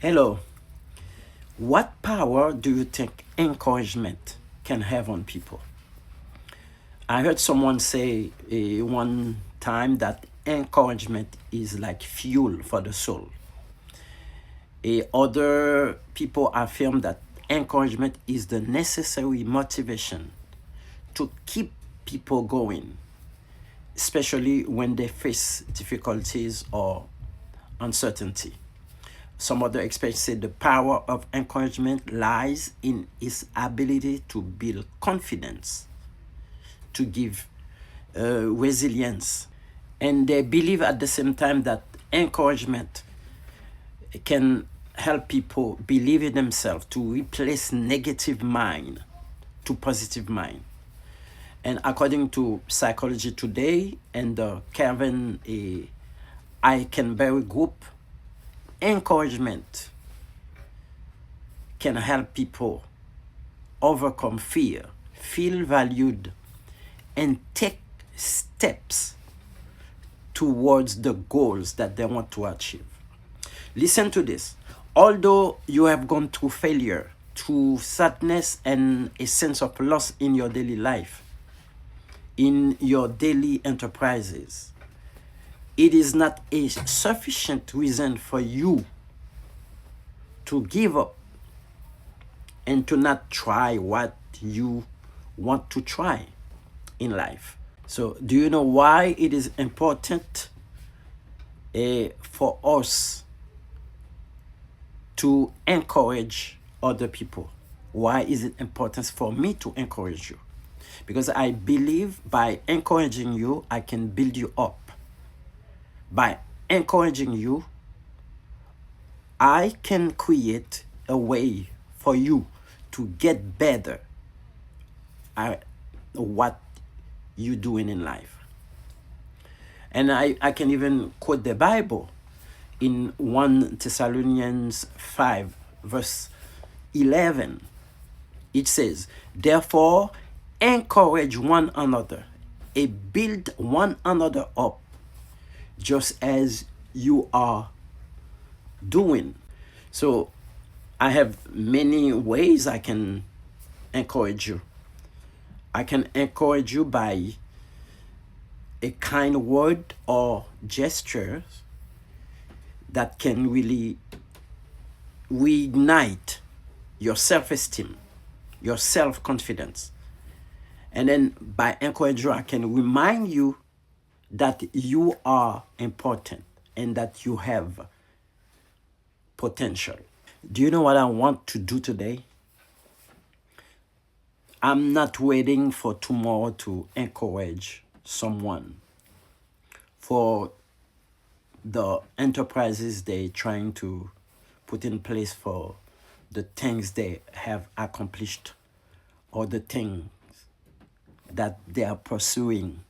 Hello. What power do you think encouragement can have on people? I heard someone say one time that encouragement is like fuel for the soul. Other people affirm that encouragement is the necessary motivation to keep people going, especially when they face difficulties or uncertainty. Some other experts say the power of encouragement lies in its ability to build confidence, to give resilience. And they believe at the same time that encouragement can help people believe in themselves, to replace negative mind to positive mind. And according to Psychology Today and the Kevin Eikenberry group, encouragement can help people overcome fear, feel valued, and take steps towards the goals that they want to achieve. Listen to this. Although you have gone through failure, through sadness, and a sense of loss in your daily life, in your daily enterprises, it is not a sufficient reason for you to give up and to not try what you want to try in life. So, do you know why it is important for us to encourage other people? Why is it important for me to encourage you? Because I believe by encouraging you, I can build you up. By encouraging you, I can create a way for you to get better at what you're doing in life. And I can even quote the Bible in 1 Thessalonians 5, verse 11. It says, therefore, encourage one another and build one another up, just as you are doing. So I have many ways I can encourage you. I can encourage you by a kind word or gesture that can really reignite your self-esteem, your self-confidence. And then by encouraging you, I can remind you that you are important and that you have potential. Do you know what I want to do today? I'm not waiting for tomorrow to encourage someone for the enterprises they're trying to put in place, for the things they have accomplished or the things that they are pursuing.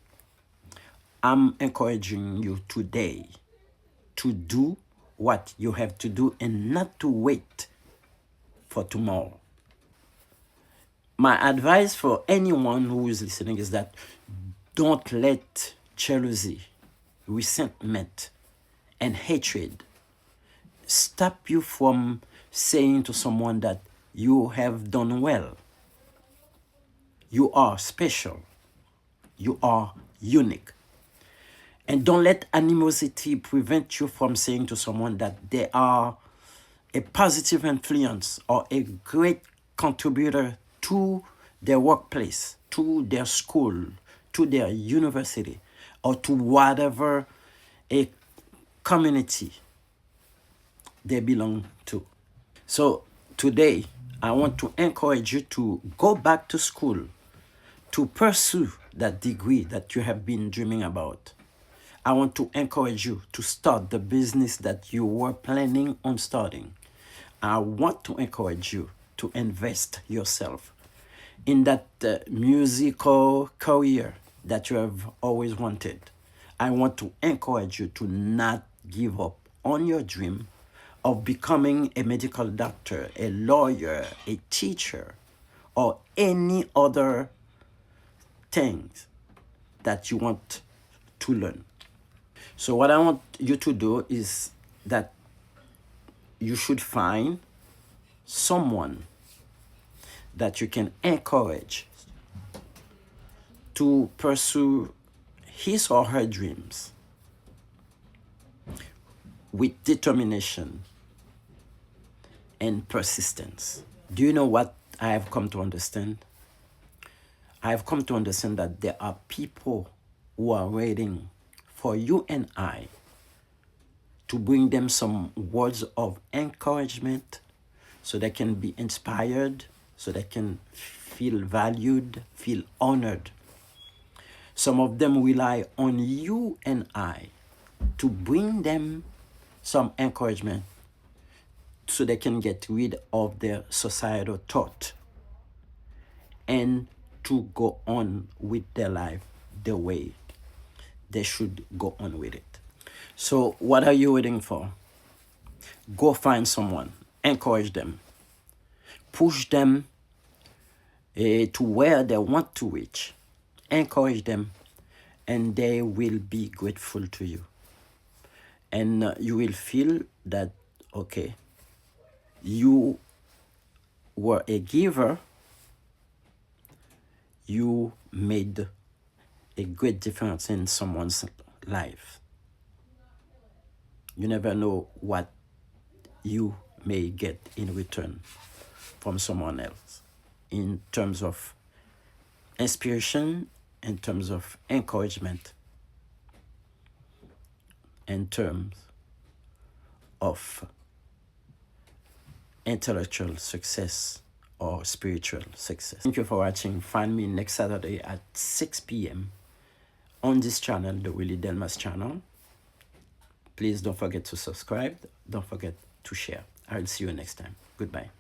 I'm encouraging you today to do what you have to do and not to wait for tomorrow. My advice for anyone who is listening is that don't let jealousy, resentment, and hatred stop you from saying to someone that you have done well. You are special. You are unique. And don't let animosity prevent you from saying to someone that they are a positive influence or a great contributor to their workplace, to their school, to their university, or to whatever a community they belong to. So today, I want to encourage you to go back to school, to pursue that degree that you have been dreaming about. I want to encourage you to start the business that you were planning on starting. I want to encourage you to invest yourself in that musical career that you have always wanted. I want to encourage you to not give up on your dream of becoming a medical doctor, a lawyer, a teacher, or any other things that you want to learn. So what I want you to do is that you should find someone that you can encourage to pursue his or her dreams with determination and persistence. Do you know what I have come to understand? I have come to understand that there are people who are waiting for you and I to bring them some words of encouragement so they can be inspired, so they can feel valued, feel honored. Some of them rely on you and I to bring them some encouragement so they can get rid of their societal thought and to go on with their life the way they should go on with it. So what are you waiting for? Go find someone, encourage them, push them to where they want to reach, encourage them, and they will be grateful to you. And you will feel that, okay, you were a giver, you made a great difference in someone's life. You never know what you may get in return from someone else in terms of inspiration, in terms of encouragement, in terms of intellectual success or spiritual success. Thank you for watching. Find me next Saturday at 6 p.m. on this channel, the Willie Delmas channel. Please don't forget to subscribe. Don't forget to share. I'll see you next time. Goodbye.